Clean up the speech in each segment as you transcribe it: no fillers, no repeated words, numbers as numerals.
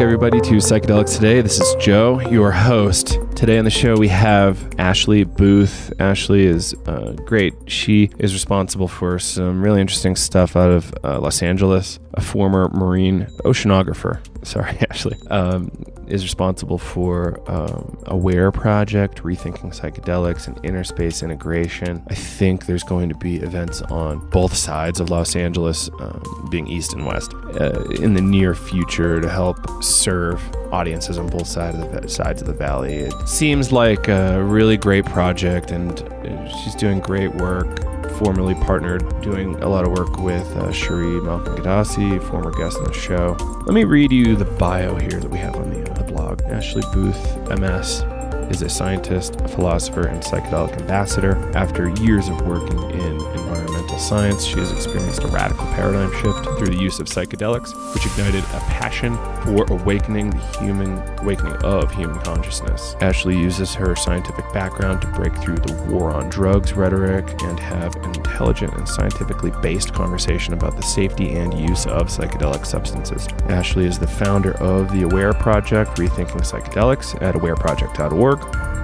everybody, to Psychedelics Today. This is Joe, your host. Today on the show, we have Ashley Booth. Ashley is great. She is responsible for some really interesting stuff out of Los Angeles. A former marine oceanographer, Ashley, is responsible for Aware Project, Rethinking Psychedelics, and Inner Space Integration. I think there's going to be events on both sides of Los Angeles, being east and west, in the near future to help serve audiences on both sides of the valley. It seems like a really great project, and she's doing great work. Formerly partnered, doing a lot of work with Cherie Malcolm-Gadassi, former guest on the show. Let me read you the bio here that we have on the blog. Ashley Booth, MS, is a scientist, a philosopher, and psychedelic ambassador. After years of working in environmental science, she has experienced a radical paradigm shift through the use of psychedelics, which ignited a passion for awakening of human consciousness. Ashley uses her scientific background to break through the war on drugs rhetoric and have an intelligent and scientifically based conversation about the safety and use of psychedelic substances. Ashley is the founder of the Aware Project, Rethinking Psychedelics, at awareproject.org,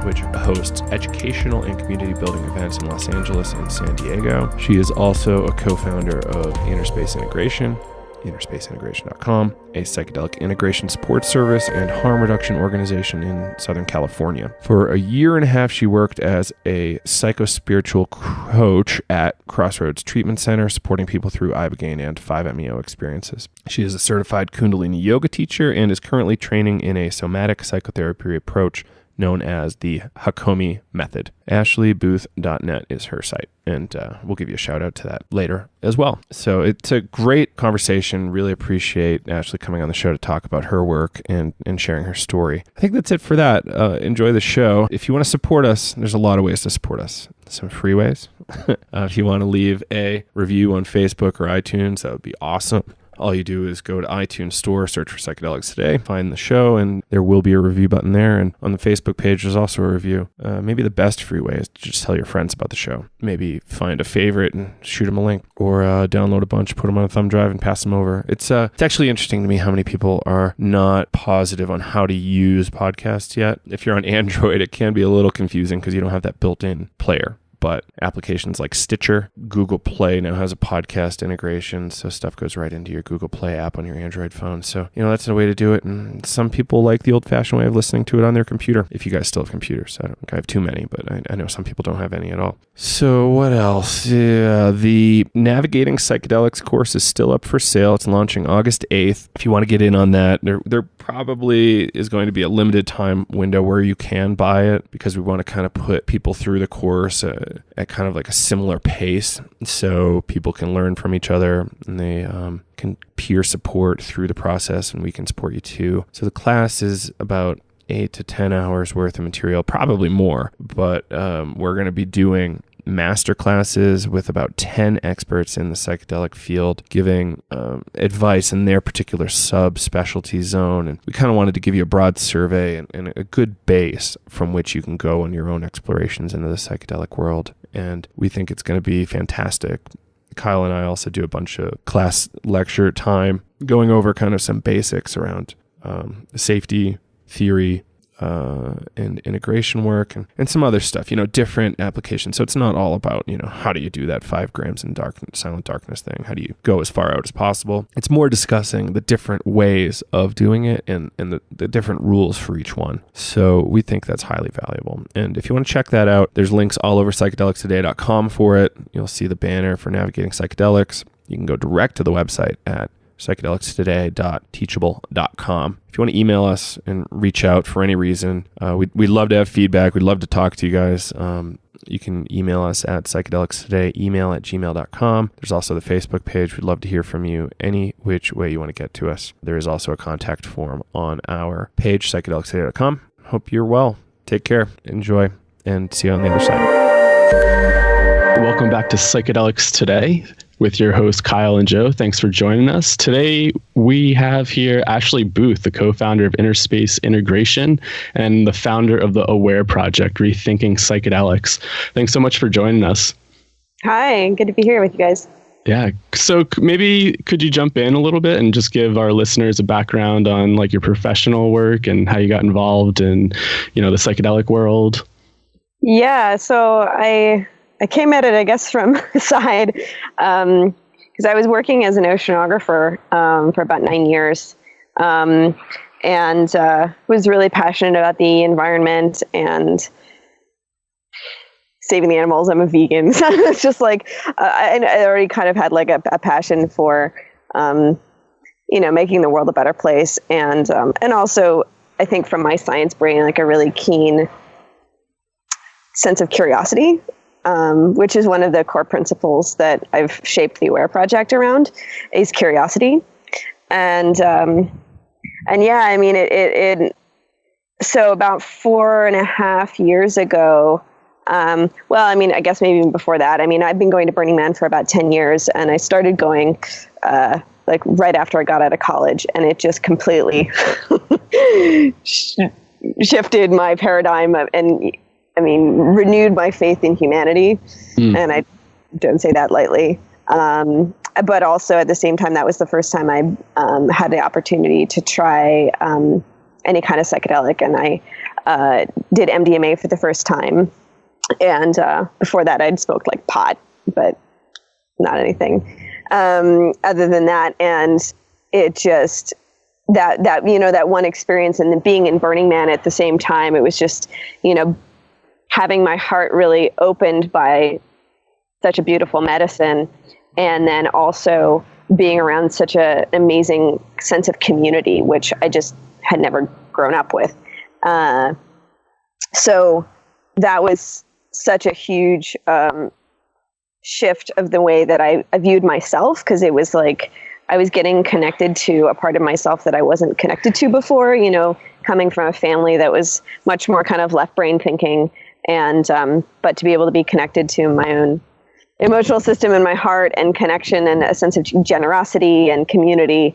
which hosts educational and community building events in Los Angeles and San Diego. She is also a co-founder of Inner Space Integration, InnerSpaceIntegration.com, a psychedelic integration support service and harm reduction organization in Southern California. For a year and a half, she worked as a psychospiritual coach at Crossroads Treatment Center, supporting people through Ibogaine and 5-MeO experiences. She is a certified Kundalini yoga teacher and is currently training in a somatic psychotherapy approach known as the Hakomi method. AshleyBooth.net is her site, and we'll give you a shout out to that later as well. So it's a great conversation. Really appreciate Ashley coming on the show to talk about her work and sharing her story. I think that's it for that. Enjoy the show. If you want to support us, there's a lot of ways to support us. Some free ways. If you want to leave a review on Facebook or iTunes, that would be awesome. All you do is go to iTunes Store, search for Psychedelics Today, find the show, and there will be a review button there. And on the Facebook page, there's also a review. Maybe the best free way is to just tell your friends about the show. Maybe find a favorite and shoot them a link, or download a bunch, put them on a thumb drive, and pass them over. It's actually interesting to me how many people are not positive on how to use podcasts yet. If you're on Android, it can be a little confusing because you don't have that built-in player. But applications like Stitcher, Google Play now has a podcast integration, so stuff goes right into your Google Play app on your Android phone. So, that's a way to do it. And some people like the old-fashioned way of listening to it on their computer. If you guys still have computers, I don't think I have too many, but I know some people don't have any at all. So what else? Yeah, the Navigating Psychedelics course is still up for sale. It's launching August 8th. If you want to get in on that, there probably is going to be a limited time window where you can buy it, because we want to kind of put people through the course at kind of like a similar pace, so people can learn from each other, and they can peer support through the process, and we can support you too. So the class is about 8 to 10 hours worth of material, probably more, but we're going to be doing master classes with about 10 experts in the psychedelic field, giving advice in their particular subspecialty zone. And we kind of wanted to give you a broad survey and a good base from which you can go on your own explorations into the psychedelic world. And we think it's going to be fantastic. Kyle and I also do a bunch of class lecture time going over kind of some basics around safety, theory, and integration work and some other stuff, different applications. So it's not all about, how do you do that 5 grams in silent darkness thing? How do you go as far out as possible? It's more discussing the different ways of doing it and the different rules for each one. So we think that's highly valuable. And if you want to check that out, there's links all over psychedelicstoday.com for it. You'll see the banner for Navigating Psychedelics. You can go direct to the website at psychedelicstoday.teachable.com. If you want to email us and reach out for any reason, we'd love to have feedback. We'd love to talk to you guys. You can email us at psychedelicstoday@gmail.com. There's also the Facebook page. We'd love to hear from you any which way you want to get to us. There is also a contact form on our page, psychedelicstoday.com. Hope you're well. Take care. Enjoy. And see you on the other side. Welcome back to Psychedelics Today with your hosts, Kyle and Joe. Thanks for joining us. Today, we have here Ashley Booth, the co-founder of Inner Space Integration and the founder of the Aware Project, Rethinking Psychedelics. Thanks so much for joining us. Hi, good to be here with you guys. Yeah. So maybe could you jump in a little bit and just give our listeners a background on like your professional work and how you got involved in, you know, the psychedelic world? Yeah. So I came at it, I guess, from the side, because I was working as an oceanographer for about 9 years, and was really passionate about the environment and saving the animals. I'm a vegan. So it's just like, I already kind of had like a passion for, making the world a better place. And also I think from my science brain, like a really keen sense of curiosity, which is one of the core principles that I've shaped the Aware Project around, is curiosity. And yeah, I mean, so about 4.5 years ago, well, I mean, I guess maybe even before that. I mean, I've been going to Burning Man for about 10 years, and I started going like right after I got out of college, and it just completely shifted my paradigm and, I mean, renewed my faith in humanity. And I don't say that lightly. But also at the same time, that was the first time I had the opportunity to try any kind of psychedelic, and I did MDMA for the first time. And before that, I'd smoked like pot, but not anything other than that. And it just that one experience, and then being in Burning Man at the same time, it was just, having my heart really opened by such a beautiful medicine, and then also being around such an amazing sense of community, which I just had never grown up with. So that was such a huge shift of the way that I viewed myself, because it was like I was getting connected to a part of myself that I wasn't connected to before, coming from a family that was much more kind of left brain thinking, and but to be able to be connected to my own emotional system and my heart and connection and a sense of generosity and community,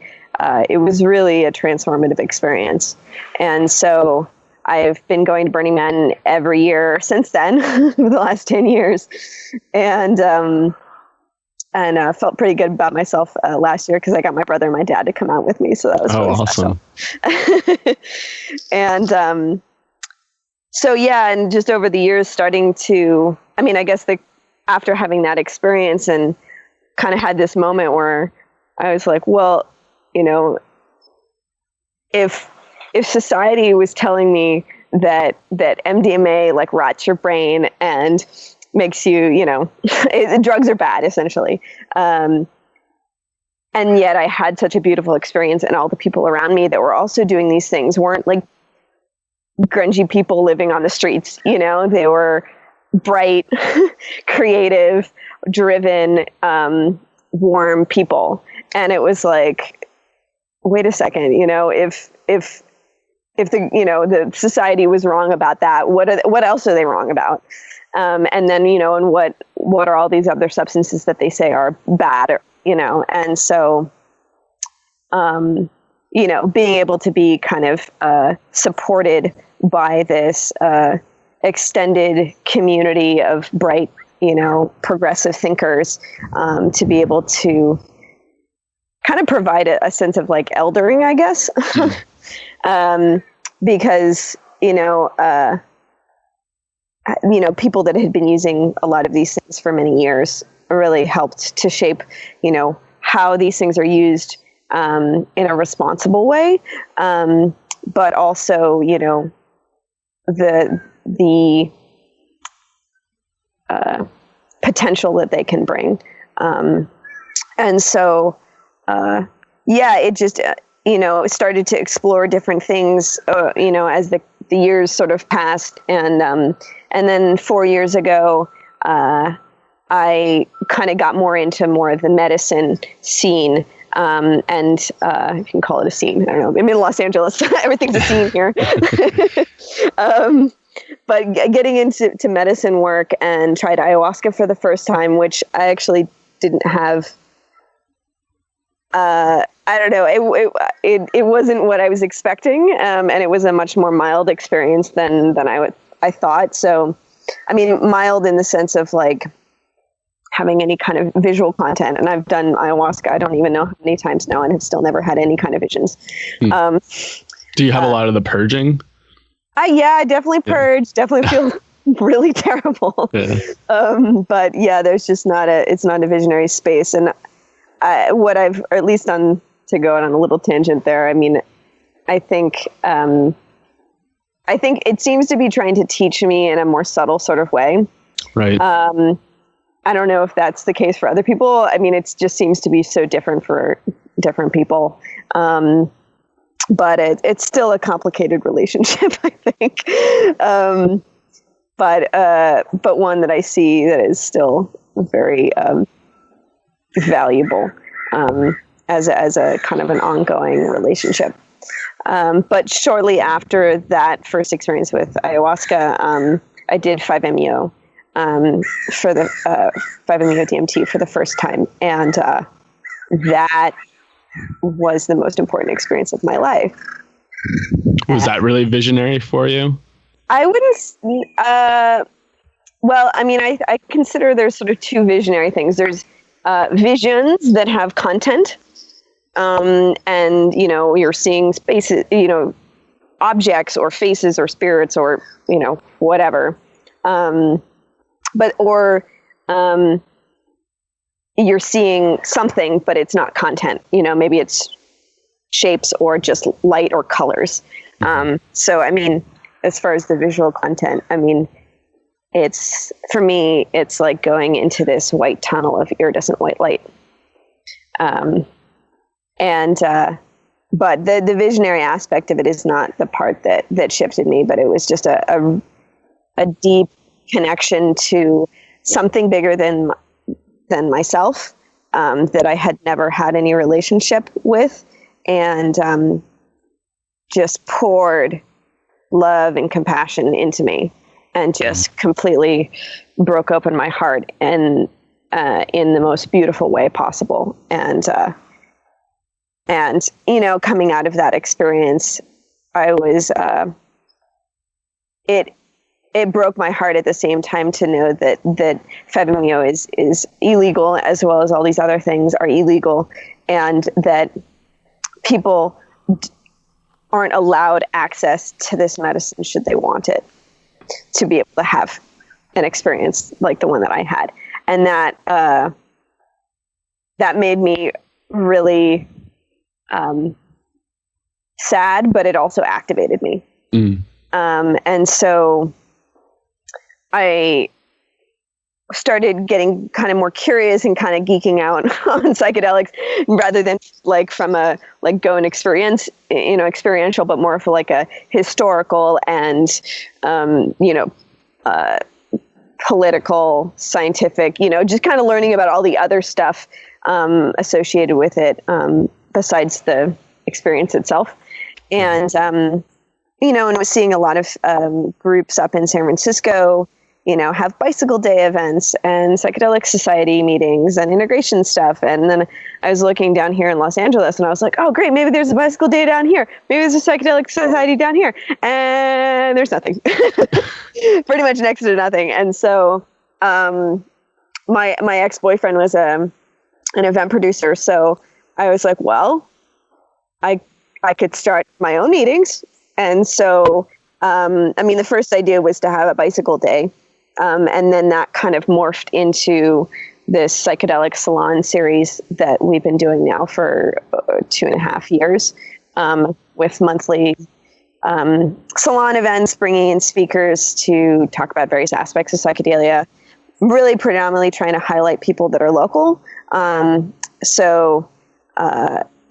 it was really a transformative experience. And so I've been going to Burning Man every year since then, for the last 10 years, and felt pretty good about myself last year, because I got my brother and my dad to come out with me, so that was really awesome. Special. And so yeah, and just over the years, starting to, I mean, I guess after having that experience, and kind of had this moment where I was like, well, if society was telling me that MDMA like rots your brain and makes you, drugs are bad, essentially. And yet I had such a beautiful experience, and all the people around me that were also doing these things weren't like grungy people living on the streets, they were bright, creative, driven, warm people. And it was like, wait a second, if the the society was wrong about that, what else are they wrong about? And then and what are all these other substances that they say are bad, and so being able to be kind of supported by this extended community of bright progressive thinkers, to be able to kind of provide a sense of like eldering, I guess. Because, people that had been using a lot of these things for many years really helped to shape, how these things are used in a responsible way. But also, the potential that they can bring. And so, it just, started to explore different things, as the years sort of passed. And then 4 years ago, I kind of got more into more of the medicine scene. And you can call it a scene. I don't know. I'm in Los Angeles. Everything's a scene here. But getting into medicine work, and tried ayahuasca for the first time, which I actually didn't have. I don't know. It wasn't what I was expecting, and it was a much more mild experience than I thought. So, I mean, mild in the sense of like having any kind of visual content. And I've done ayahuasca, I don't even know how many times now, and have still never had any kind of visions. Do you have a lot of the purging? I definitely purge, definitely feel really terrible. But yeah, there's just it's not a visionary space. And what I've, or at least to go on a little tangent there, I mean, I think it seems to be trying to teach me in a more subtle sort of way. Right. I don't know if that's the case for other people. I mean, it just seems to be so different for different people. But it's still a complicated relationship, I think. But one that I see that is still very valuable as a kind of an ongoing relationship. But shortly after that first experience with ayahuasca, I did 5-MeO for the 5-MeO DMT for the first time, and that was the most important experience of my life. Was that really visionary for you? I wouldn't. Well, I mean, I consider there's sort of two visionary things. There's visions that have content, and you're seeing spaces, objects or faces or spirits or whatever. You're seeing something, but it's not content. Maybe it's shapes or just light or colors. So, I mean, as far as the visual content, I mean, for me, it's like going into this white tunnel of iridescent white light. But the visionary aspect of it is not the part that shifted me, but it was just a deep connection to something bigger than myself, that I had never had any relationship with, and just poured love and compassion into me, and just completely broke open my heart and in the most beautiful way possible. And coming out of that experience, I was it broke my heart at the same time to know that 5-MeO is illegal, as well as all these other things are illegal, and that people aren't allowed access to this medicine should they want it, to be able to have an experience like the one that I had. And that made me really sad, but it also activated me. And so I started getting kind of more curious and kind of geeking out on psychedelics, rather than go and experience, experiential, but more for like a historical and, political, scientific, just kind of learning about all the other stuff associated with it, besides the experience itself. And, and I was seeing a lot of groups up in San Francisco, have bicycle day events and psychedelic society meetings and integration stuff. And then I was looking down here in Los Angeles, and I was like, oh, great, maybe there's a bicycle day down here. Maybe there's a psychedelic society down here. And there's nothing. Pretty much next to nothing. And so my ex-boyfriend was an event producer. So I was like, well, I could start my own meetings. And so, the first idea was to have a bicycle day. And then that kind of morphed into this psychedelic salon series that we've been doing now for 2.5 years, with monthly salon events, bringing in speakers to talk about various aspects of psychedelia, really predominantly trying to highlight people that are local.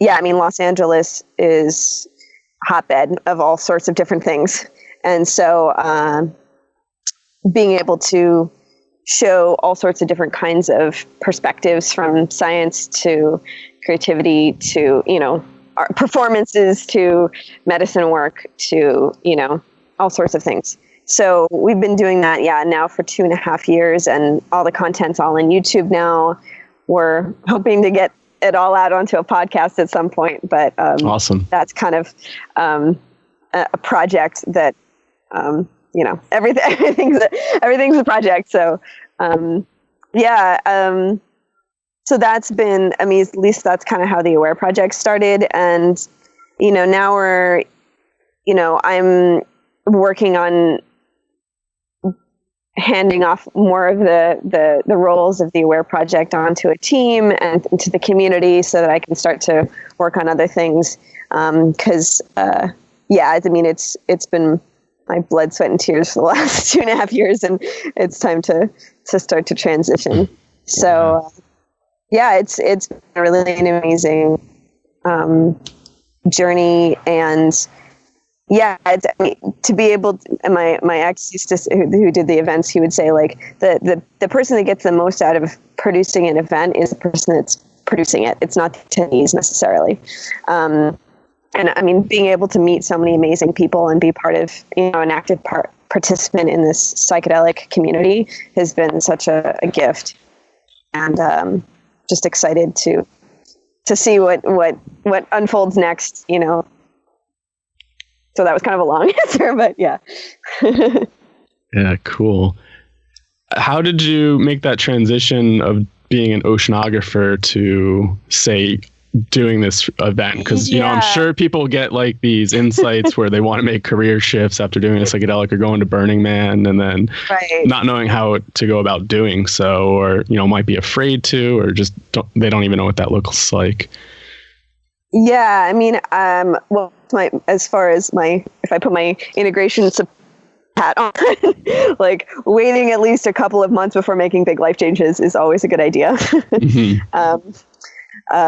Los Angeles is hotbed of all sorts of different things. And so being able to show all sorts of different kinds of perspectives, from science to creativity to, art performances to medicine work to, all sorts of things. So we've been doing that, now for 2.5 years, and all the content's all on YouTube now. We're hoping to get it all out onto a podcast at some point, but awesome. That's kind of a project that everything's a project. So Yeah. So that's been, I mean, at least that's kind of how the Aware Project started. And, now I'm working on handing off more of the roles of the Aware Project onto a team and into the community so that I can start to work on other things. Cause, I mean, it's been my blood, sweat, and tears for the last 2.5 years, and it's time to start to transition. So, it's been really an amazing journey, and to be able to, and my ex used to say, who did the events, he would say, like, the person that gets the most out of producing an event is the person that's producing it. It's not the attendees necessarily. And I mean, being able to meet so many amazing people and be part of, an active participant in this psychedelic community has been such a gift, and just excited to see what unfolds next. So that was kind of a long answer, but yeah. Yeah, cool. How did you make that transition of being an oceanographer to, say, doing this event? Because I'm sure people get like these insights where they want to make career shifts after doing a psychedelic or going to Burning Man, and then not knowing how to go about doing so, or might be afraid to, or just they don't even know what that looks like. Yeah, I mean, as far as if I put my integration hat on, like waiting at least a couple of months before making big life changes is always a good idea. Mm-hmm.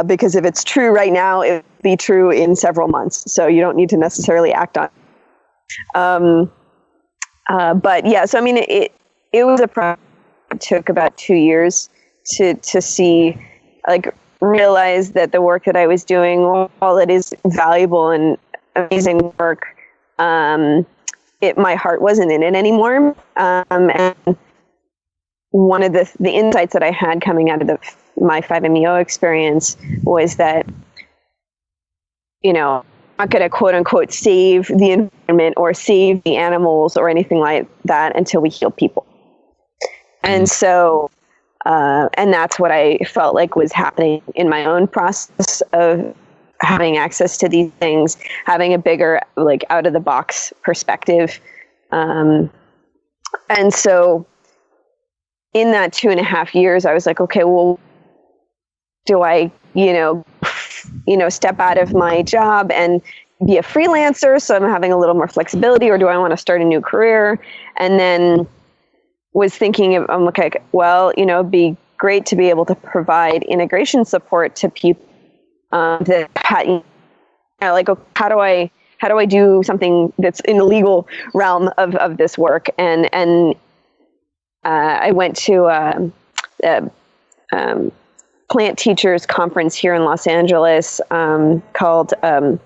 Because if it's true right now, it will be true in several months. So you don't need to necessarily act on it. But yeah, so I mean, it was a process. It took about 2 years to see, like, realize that the work that I was doing, while it is valuable and amazing work, my heart wasn't in it anymore. And one of the insights that I had coming out of my 5-MeO experience was that, I'm not going to quote unquote save the environment or save the animals or anything like that until we heal people. And so, and that's what I felt like was happening in my own process of having access to these things, having a bigger, like, out of the box perspective. And so in that 2.5 years, I was like, okay, well, do I, step out of my job and be a freelancer, so I'm having a little more flexibility, or do I want to start a new career? And then was thinking of, I'm okay, well, it'd be great to be able to provide integration support to people that, like, how do I do something that's in the legal realm of this work? And I went to a plant teachers conference here in Los Angeles called the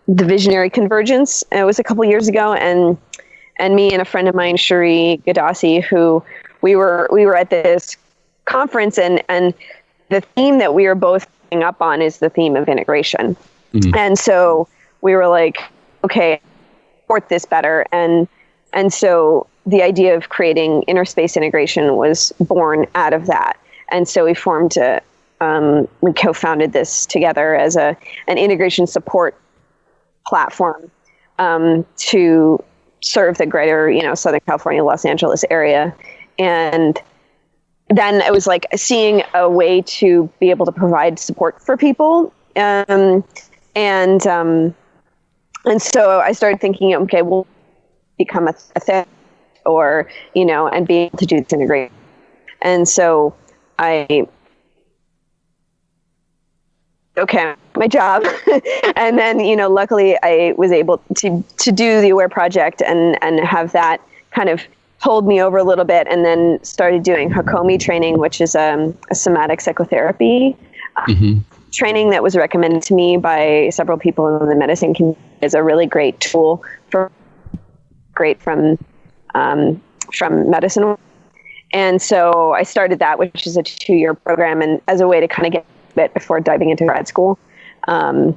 Visionary Convergence. It was a couple years ago, and me and a friend of mine, Shuri Gadassi, who we were at this conference, and the theme that we were both picking up on is the theme of integration. Mm-hmm. And so we were like, okay, support this better, and so the idea of creating inner space integration was born out of that. And so we formed we co-founded this together as an integration support platform to serve the greater, Southern California, Los Angeles area. And then it was like seeing a way to be able to provide support for people. And so I started thinking, okay, we'll become a therapist, or, and be able to do this integration. And so my job. And then, luckily I was able to do the Aware Project and have that kind of hold me over a little bit, and then started doing Hakomi training, which is a somatic psychotherapy training that was recommended to me by several people in the medicine community as a really great tool from medicine. And so I started that, which is a 2-year program, and as a way to kind of get a bit before diving into grad school. So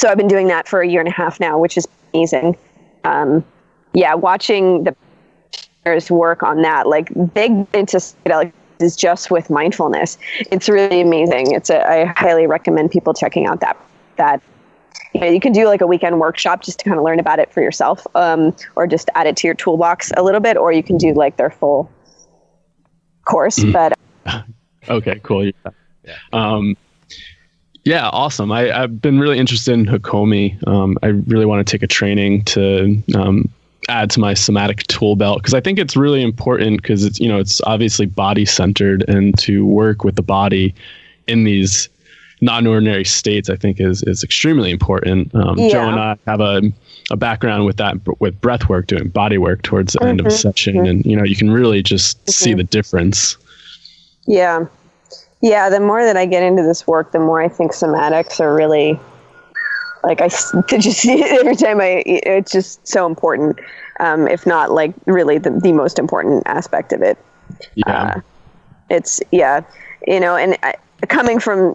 I've been doing that for 1.5 years now, which is amazing. Watching the work on that. Like they get into psychedelics is just with mindfulness. It's really amazing. I highly recommend people checking out that. You can do like a weekend workshop just to kind of learn about it for yourself, or just add it to your toolbox a little bit, or you can do like their full course. But okay, cool. Yeah, awesome. I've been really interested in Hakomi. I really want to take a training to add to my somatic tool belt, because I think it's really important, because it's obviously body centered, and to work with the body in these non-ordinary states, I think is extremely important. Joe and I have a background with that, with breath work, doing body work towards the end of a session. And, you can really just see the difference. Yeah. Yeah. The more that I get into this work, the more I think somatics are really, like, I could just see it every time it's just so important. If not like really the most important aspect of it. Yeah. And coming from,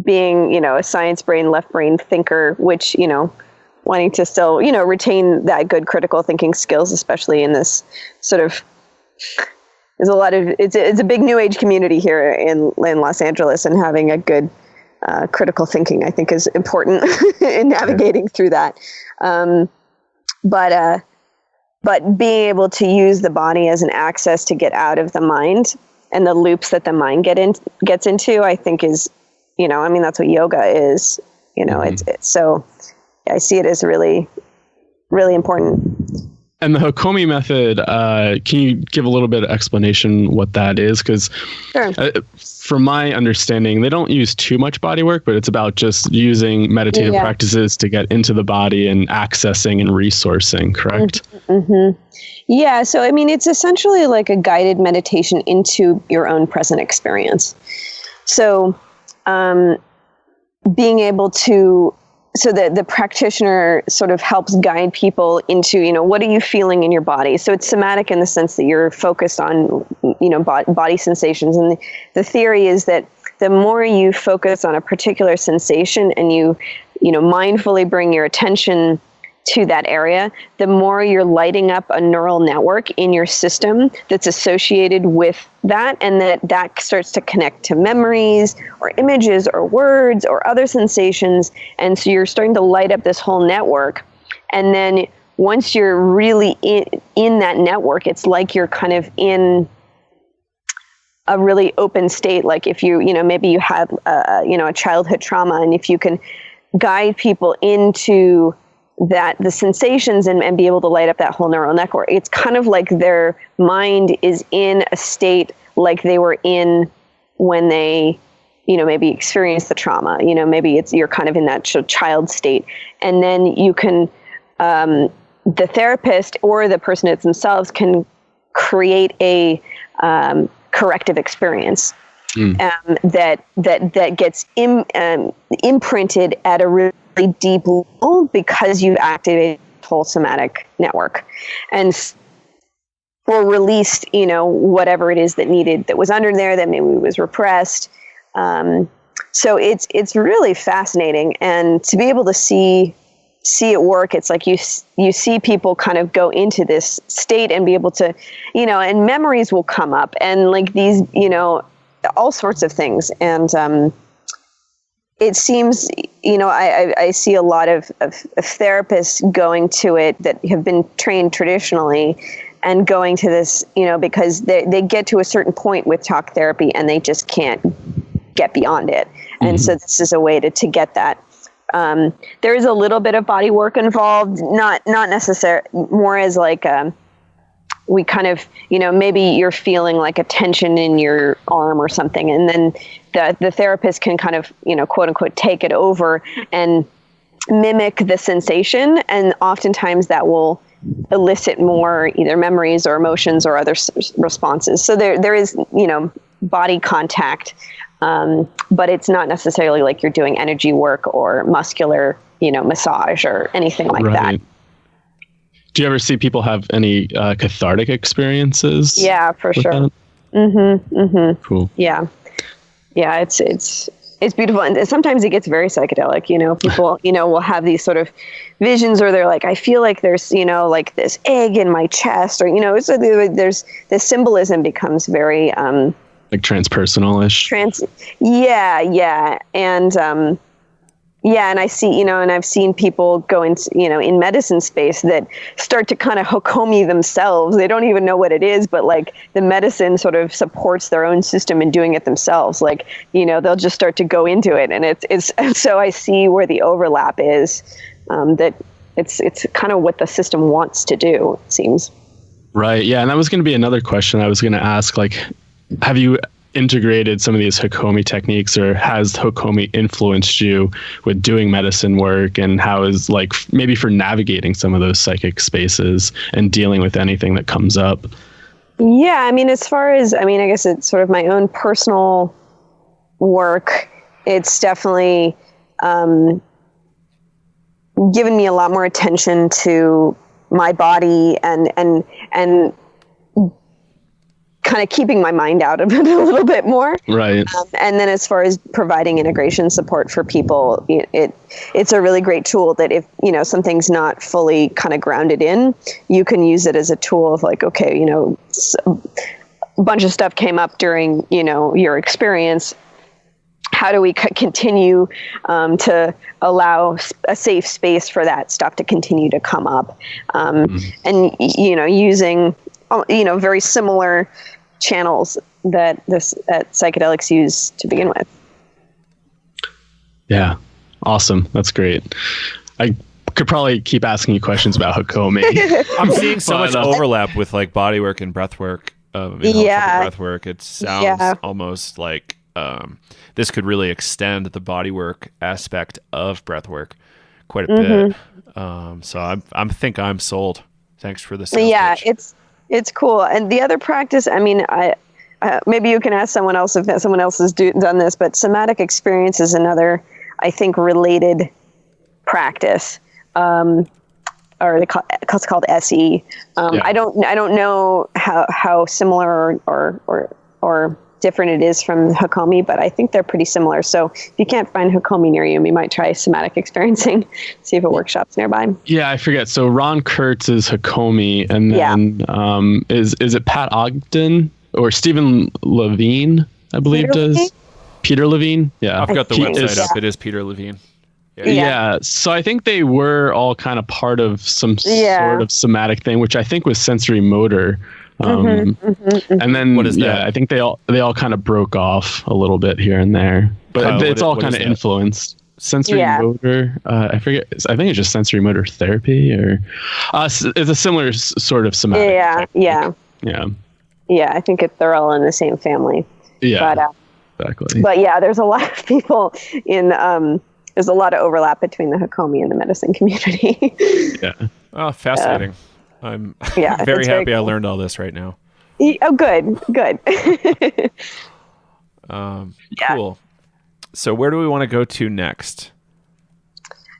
being, a science brain, left brain thinker, which, wanting to still, retain that good critical thinking skills, especially in this sort of, there's a lot of, it's a big new age community here in Los Angeles, and having a good critical thinking, I think, is important in navigating through that. But being able to use the body as an access to get out of the mind and the loops that the mind gets into, I think is, that's what yoga is, it's so I see it as really, really important. And the Hakomi method, can you give a little bit of explanation what that is? Because from my understanding, they don't use too much body work, but it's about just using meditative practices to get into the body and accessing and resourcing, correct? Yeah. So, it's essentially like a guided meditation into your own present experience. So, being able to, so that the practitioner sort of helps guide people into, what are you feeling in your body? So it's somatic in the sense that you're focused on, body sensations. And the theory is that the more you focus on a particular sensation and you mindfully bring your attention to that area, the more you're lighting up a neural network in your system that's associated with that, and that starts to connect to memories or images or words or other sensations. And so you're starting to light up this whole network. And then once you're really in that network, it's like you're kind of in a really open state. Like if maybe you had a childhood trauma, and if you can guide people into that, the sensations, and be able to light up that whole neural network, it's kind of like their mind is in a state like they were in when they, maybe experienced the trauma. Maybe you're kind of in that child state, and then you can, the therapist or the person themselves can create a corrective experience that gets imprinted at a really deep level, because you've activated the whole somatic network, and or released, whatever it is that was under there that maybe was repressed. So it's really fascinating, and to be able to see it work, it's like you see people kind of go into this state and be able to, and memories will come up, and like these, all sorts of things. And it seems, I see a lot of therapists going to it that have been trained traditionally, and going to this, because they get to a certain point with talk therapy and they just can't get beyond it. And so this is a way to get that. There is a little bit of body work involved, not necessarily, more as like, we kind of, maybe you're feeling like a tension in your arm or something, and then the therapist can kind of, quote unquote, take it over and mimic the sensation. And oftentimes that will elicit more either memories or emotions or other responses. So there is, body contact, but it's not necessarily like you're doing energy work or muscular, massage or anything like that. Do you ever see people have any cathartic experiences? Yeah, for sure. Cool. Yeah. It's it's beautiful. And sometimes it gets very psychedelic, people, will have these sort of visions where they're like, I feel like there's, like this egg in my chest, or, so there's this symbolism becomes very, like transpersonal-ish. Yeah. And I see, and I've seen people go into, in medicine space that start to kind of hakomi themselves. They don't even know what it is, but like the medicine sort of supports their own system in doing it themselves. Like, they'll just start to go into it. And it's so I see where the overlap is, that it's kind of what the system wants to do, it seems. Right. Yeah. And that was going to be another question I was going to ask, like, have you integrated some of these Hakomi techniques, or has Hakomi influenced you with doing medicine work, and how is like maybe for navigating some of those psychic spaces and dealing with anything that comes up? Yeah, I mean, as far as, I guess it's sort of my own personal work. It's definitely given me a lot more attention to my body and kind of keeping my mind out of it a little bit more. Right. And then as far as providing integration support for people, it's a really great tool that if, something's not fully kind of grounded in, you can use it as a tool of like, okay, a bunch of stuff came up during, your experience. How do we continue to allow a safe space for that stuff to continue to come up? And, using, very similar channels that psychedelics use to begin with. Yeah. Awesome. That's great. I could probably keep asking you questions about Hakomi. I'm seeing so much overlap with like bodywork and breathwork. Breathwork. It sounds almost like this could really extend the bodywork aspect of breathwork quite a bit. So I think I'm sold. Thanks for this. Yeah, it's cool. And the other practice, maybe you can ask someone else if someone else has done this, but somatic experience is another, I think, related practice. It's called SE. I don't know how similar or different it is from Hakomi, but I think they're pretty similar. So if you can't find Hakomi near you, we might try somatic experiencing, see if a workshop's nearby. Yeah, I forget. So Ron Kurtz is Hakomi, and then is it Pat Ogden or Stephen Levine, I believe does? Peter Levine? Yeah. I've got the website up. It is Peter Levine. Yeah. So I think they were all kind of part of some sort of somatic thing, which I think was sensory motor. And then what is that? I think they all kind of broke off a little bit here and there, but it's all kind of influenced. Sensory motor, I forget. I think it's just sensory motor therapy, or it's a similar sort of somatic. Yeah. I think they're all in the same family. Yeah, but, exactly. But yeah, there's a lot of people in. There's a lot of overlap between the Hakomi and the medicine community. Yeah. Oh, fascinating. I'm very happy cool. I learned all this right now. Oh, good. Cool. So where do we want to go to next?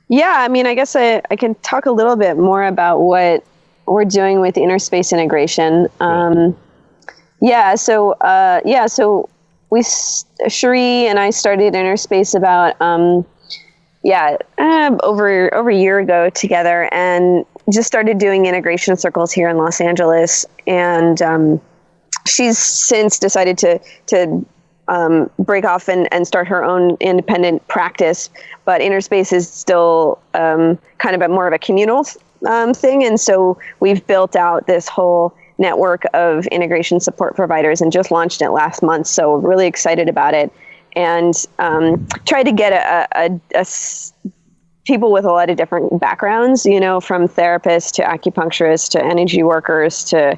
Yeah, I guess I can talk a little bit more about what we're doing with inner space integration. So Cherie and I started Inner Space about over a year ago together, and just started doing integration circles here in Los Angeles. And she's since decided to break off and start her own independent practice. But Inner Space is still kind of more of a communal thing. And so we've built out this whole network of integration support providers and just launched it last month. So we're really excited about it. And try to get people with a lot of different backgrounds, from therapists to acupuncturists to energy workers to,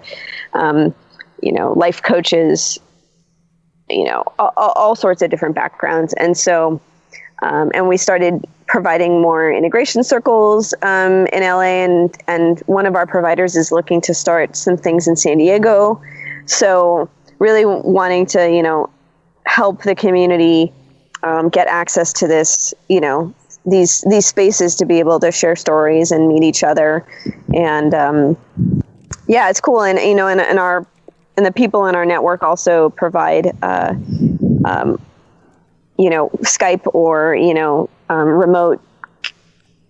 life coaches, all sorts of different backgrounds. And so, and we started providing more integration circles in LA, and one of our providers is looking to start some things in San Diego. So really wanting to, help the community get access to this, these spaces to be able to share stories and meet each other. And it's cool. And and the people in our network also provide Skype or, remote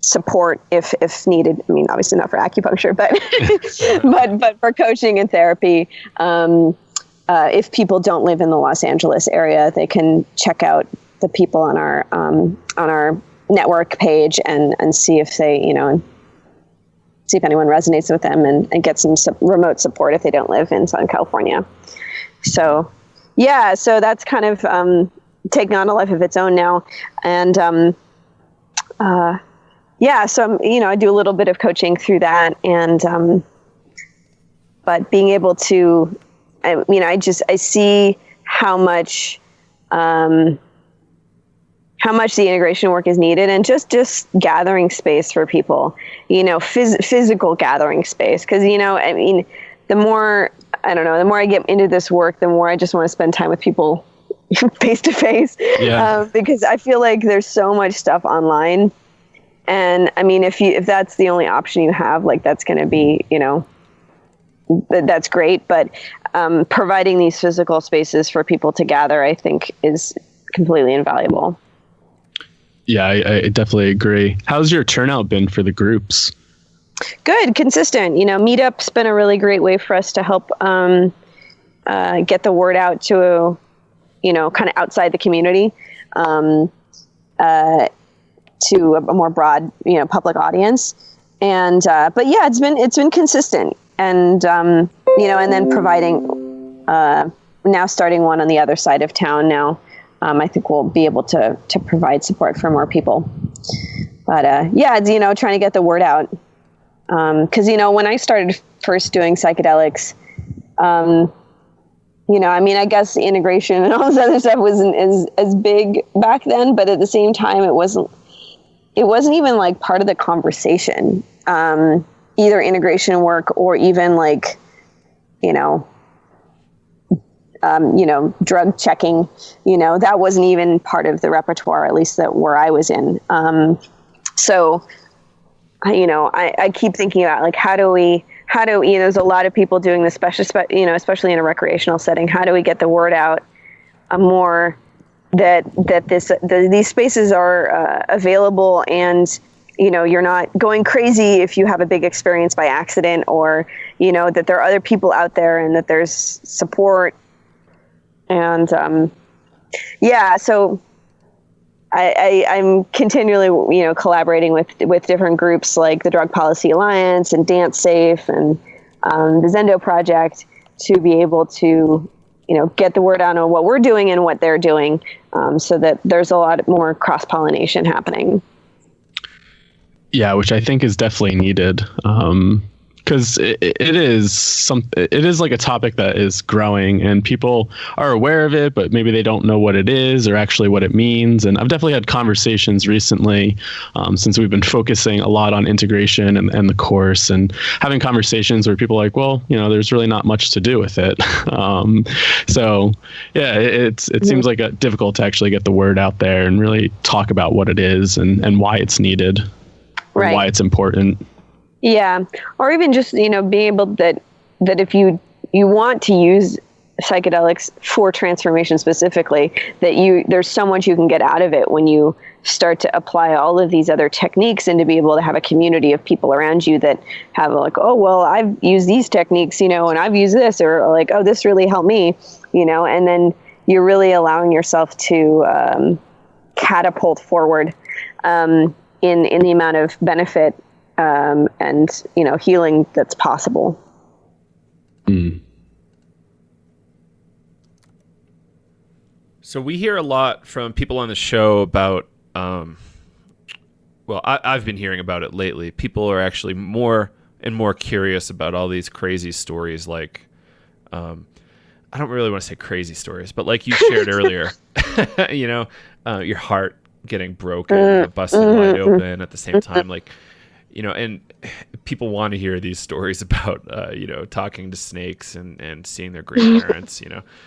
support if needed. I mean, obviously not for acupuncture, but but for coaching and therapy. If people don't live in the Los Angeles area, they can check out the people on our network page and see if they, see if anyone resonates with them and get some remote support if they don't live in Southern California. So, yeah, so that's kind of taking on a life of its own now. And so I do a little bit of coaching through that, and but being able to, I see how much the integration work is needed, and just gathering space for people, physical gathering space. Because, the more I get into this work, the more I just want to spend time with people face to face. Because I feel like there's so much stuff online. And I mean, if that's the only option you have, like, that's going to be, that's great. But providing these physical spaces for people to gather, I think, is completely invaluable. Yeah, I definitely agree. How's your turnout been for the groups? Good, consistent. Meetup's been a really great way for us to help get the word out to, kind of outside the community, to a more broad, public audience. And but yeah, it's been consistent, and and then providing now starting one on the other side of town now. I think we'll be able to provide support for more people. But trying to get the word out. Because, when I started first doing psychedelics, I guess the integration and all this other stuff wasn't as big back then, but at the same time, it wasn't even like part of the conversation, either integration work or even like, drug checking, that wasn't even part of the repertoire, at least where I was in. So, I keep thinking about, like, how do we, there's a lot of people doing this, especially in a recreational setting. How do we get the word out more that these spaces are available, and, you're not going crazy if you have a big experience by accident, or, that there are other people out there and that there's support. And, so I'm continually, collaborating with different groups like the Drug Policy Alliance and Dance Safe and the Zendo Project to be able to, get the word out on what we're doing and what they're doing, so that there's a lot more cross-pollination happening. Yeah, which I think is definitely needed. Because it is like a topic that is growing, and people are aware of it, but maybe they don't know what it is or actually what it means. And I've definitely had conversations recently, since we've been focusing a lot on integration and the course, and having conversations where people are like, well, there's really not much to do with it. So yeah, it seems like difficult to actually get the word out there and really talk about what it is and why it's needed, right, and why it's important. Yeah. Or even just, being able that if you want to use psychedelics for transformation specifically, that there's so much you can get out of it when you start to apply all of these other techniques, and to be able to have a community of people around you that have like, oh, well, I've used these techniques, and I've used this, or like, oh, this really helped me, and then you're really allowing yourself to catapult forward in the amount of benefit and healing that's possible. So we hear a lot from people on the show about, I've been hearing about it lately. People are actually more and more curious about all these crazy stories. Like, I don't really want to say crazy stories, but like you shared earlier, your heart getting broken, or busted wide open at the same time, like. And people want to hear these stories about, talking to snakes and seeing their grandparents,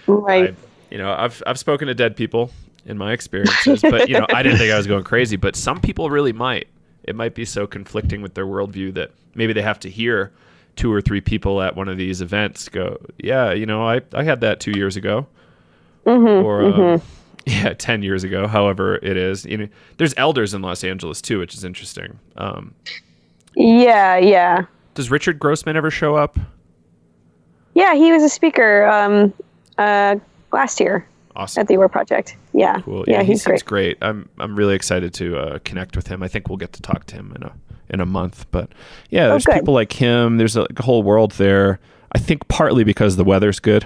Right. I've spoken to dead people in my experiences, but, I didn't think I was going crazy, but some people really might. It might be so conflicting with their worldview that maybe they have to hear 2 or 3 people at one of these events go, yeah, I had that 2 years ago. Yeah, 10 years ago, however it is. You know, there's elders in Los Angeles too, which is interesting. Yeah. Does Richard Grossman ever show up? Yeah, he was a speaker last year. Awesome. At the Aura Project. Yeah. Cool. Yeah, he he's seems great. I'm really excited to connect with him. I think we'll get to talk to him in a month. But yeah, there's people like him. There's a whole world there. I think partly because the weather's good.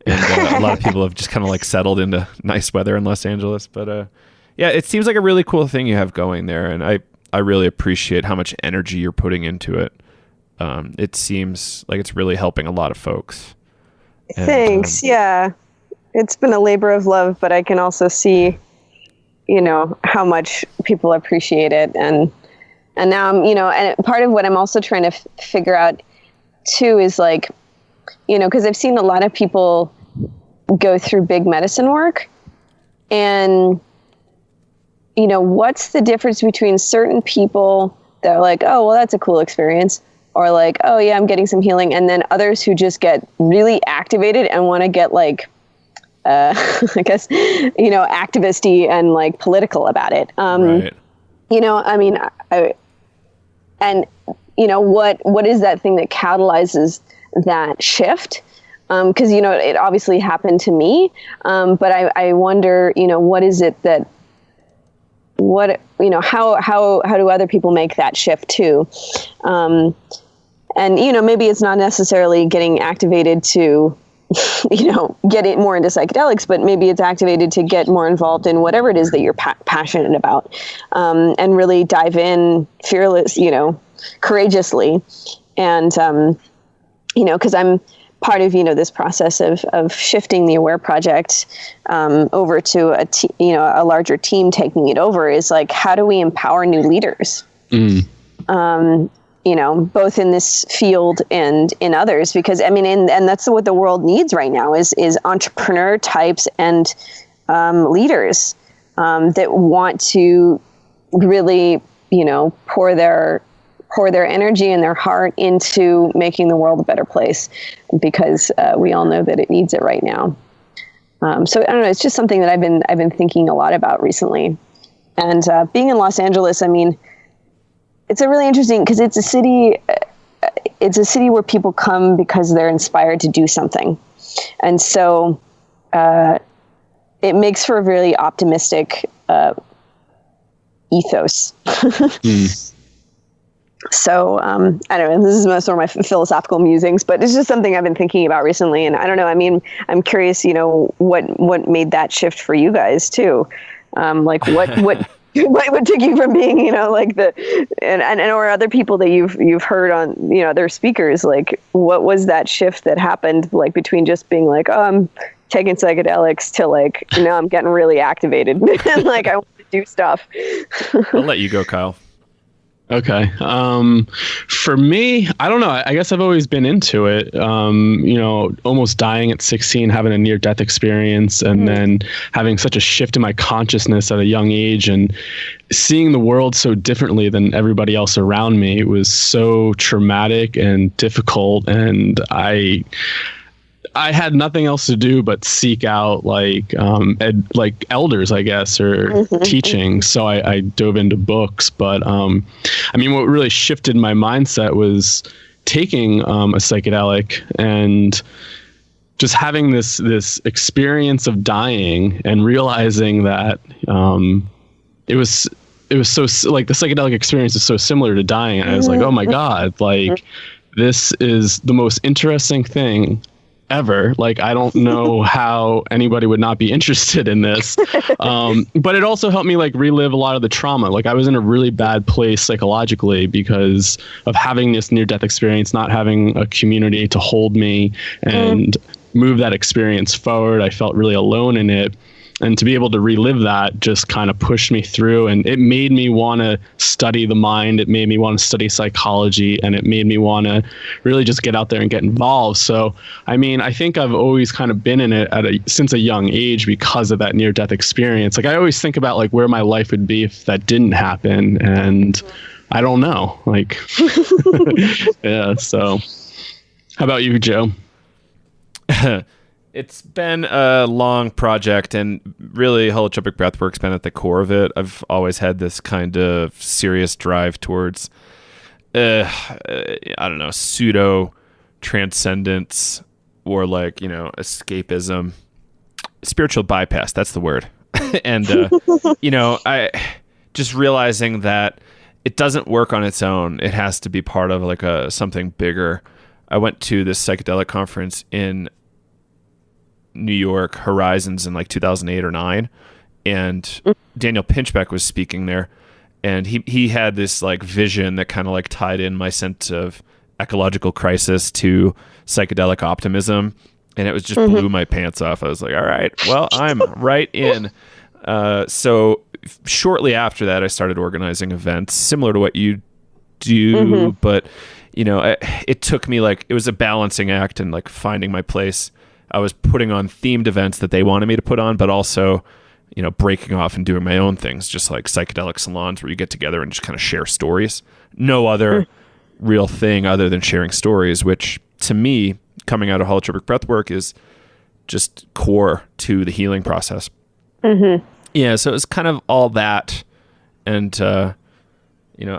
And a lot of people have just kind of like settled into nice weather in Los Angeles. But yeah, it seems like a really cool thing you have going there. And I really appreciate how much energy you're putting into it. It seems like it's really helping a lot of folks. Thanks. Yeah. It's been a labor of love, but I can also see, you know, how much people appreciate it. And now I'm, you know, and part of what I'm also trying to figure out too is like, you know, because I've seen a lot of people go through big medicine work, and, you know, what's the difference between certain people that are like, oh, well, that's a cool experience, or like, oh yeah, I'm getting some healing. And then others who just get really activated and want to get like, I guess, you know, activisty and like political about it. Right. You know, I mean, and you know, what is that thing that catalyzes that shift? Because, you know, it obviously happened to me. But I wonder, you know, what is it that, you know, how do other people make that shift too? And, you know, maybe it's not necessarily getting activated to, you know, get it more into psychedelics, but maybe it's activated to get more involved in whatever it is that you're passionate about, and really dive in fearless, you know, courageously. And, you know, because I'm part of, you know, this process of shifting the Aware Project over to a larger team taking it over, is like, how do we empower new leaders? You know, both in this field and in others, because I mean, and that's what the world needs right now is entrepreneur types and leaders that want to really, you know, pour their energy and their heart into making the world a better place, because we all know that it needs it right now. So I don't know, it's just something that I've been thinking a lot about recently. And being in Los Angeles, I mean, it's a really interesting, because it's a city where people come because they're inspired to do something. And so it makes for a really optimistic ethos. So I don't know, this is most of my philosophical musings, but it's just something I've been thinking about recently. And I don't know, I mean, I'm curious, you know, what made that shift for you guys too? Like what what took you from being, you know, like and or other people that you've heard on, you know, their speakers, like what was that shift that happened, like between just being like, oh, I'm taking psychedelics to like, you know, I'm getting really activated and like I want to do stuff. I'll let you go, Kyle. Okay. For me, I don't know. I guess I've always been into it. You know, almost dying at 16, having a near-death experience, and then having such a shift in my consciousness at a young age, and seeing the world so differently than everybody else around me. It was so traumatic and difficult, and I had nothing else to do but seek out like elders, I guess, or teaching. So I dove into books. But I mean, what really shifted my mindset was taking a psychedelic and just having this experience of dying and realizing that it was so like the psychedelic experience is so similar to dying. And I was like, oh my God, like this is the most interesting thing ever. Like, I don't know how anybody would not be interested in this. But it also helped me like relive a lot of the trauma. Like I was in a really bad place psychologically because of having this near-death experience, not having a community to hold me and move that experience forward. I felt really alone in it. And to be able to relive that just kind of pushed me through, and it made me want to study the mind. It made me want to study psychology, and it made me want to really just get out there and get involved. So, I mean, I think I've always kind of been in it since a young age because of that near-death experience. Like I always think about like where my life would be if that didn't happen, and I don't know. Like, yeah. So, how about you, Joe? It's been a long project, and really holotropic breathwork's been at the core of it. I've always had this kind of serious drive towards, I don't know, pseudo transcendence or like, escapism, spiritual bypass. That's the word. And, I just realizing that it doesn't work on its own. It has to be part of like something bigger. I went to this psychedelic conference in New York, Horizons, in like 2008 or 9, and Daniel Pinchbeck was speaking there, and he had this like vision that kind of like tied in my sense of ecological crisis to psychedelic optimism, and it was just blew my pants off. I was like, all right, well, I'm right in. So shortly after that, I started organizing events similar to what you do, but it took me it was a balancing act and like finding my place. I was putting on themed events that they wanted me to put on, but also, breaking off and doing my own things, just like psychedelic salons where you get together and just kind of share stories. No other real thing other than sharing stories, which to me, coming out of holotropic breathwork, is just core to the healing process. Yeah, so it was kind of all that. And, I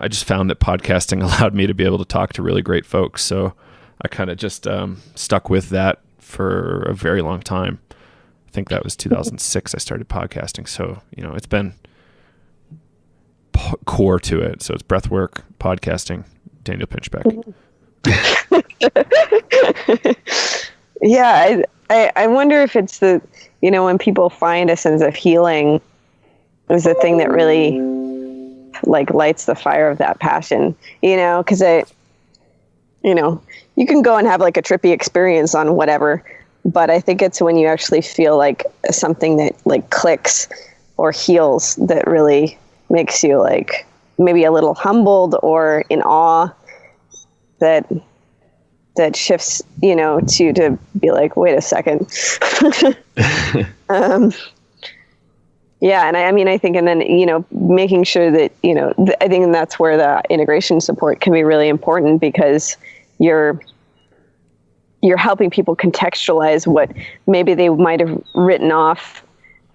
just found that podcasting allowed me to be able to talk to really great folks. So I kind of just stuck with that for a very long time. I think that was 2006 I started podcasting. So, it's been core to it. So it's breathwork, podcasting, Daniel Pinchbeck. Yeah, I wonder if it's the, when people find a sense of healing is the thing that really like lights the fire of that passion, because you can go and have like a trippy experience on whatever, but I think it's when you actually feel like something that like clicks or heals that really makes you like maybe a little humbled or in awe that shifts, to be like, wait a second. Yeah. And I think, and then, making sure that, I think that's where the integration support can be really important, because you're helping people contextualize what maybe they might have written off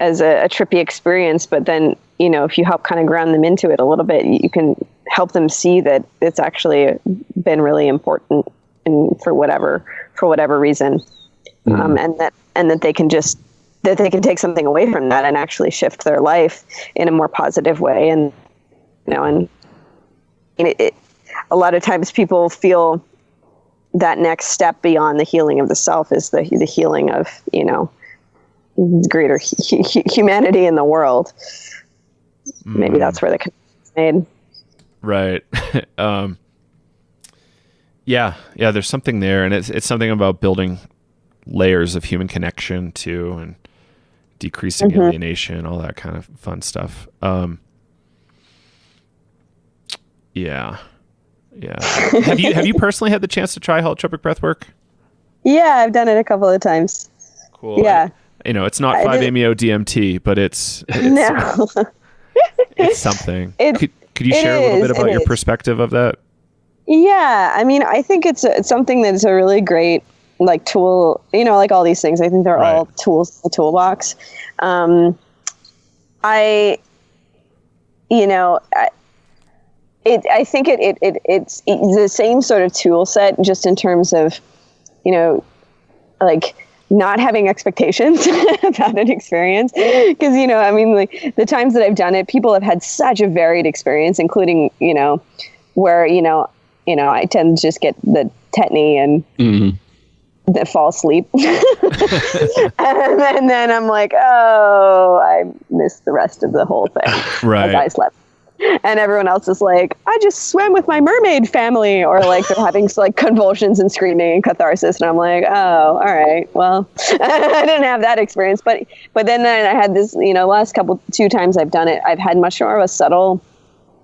as a trippy experience. But then, if you help kind of ground them into it a little bit, you can help them see that it's actually been really important and for whatever reason. And that they can take something away from that and actually shift their life in a more positive way. And, a lot of times people feel that next step beyond the healing of the self is the healing of, greater humanity in the world. Maybe that's where the connection is made. Right. Yeah, there's something there, and it's something about building layers of human connection too, and decreasing alienation, all that kind of fun stuff. Yeah. Have you personally had the chance to try holotropic breathwork? Yeah, I've done it a couple of times. Cool. Yeah. It's not 5-MeO DMT, but it's no. It's something. Could you share a little bit about your perspective of that? Yeah, I think it's something that's a really great like tool. Like all these things, I think they're all tools in the toolbox. I think it's the same sort of tool set, just in terms of, like not having expectations about an experience. Because, like the times that I've done it, people have had such a varied experience, including, where, I tend to just get the tetany and fall asleep. and then I'm like, oh, I missed the rest of the whole thing. Right. As I slept. And everyone else is like, I just swam with my mermaid family, or like they're having like convulsions and screaming and catharsis. And I'm like, oh, all right, well, I didn't have that experience. But then I had this, last two times I've done it, I've had much more of a subtle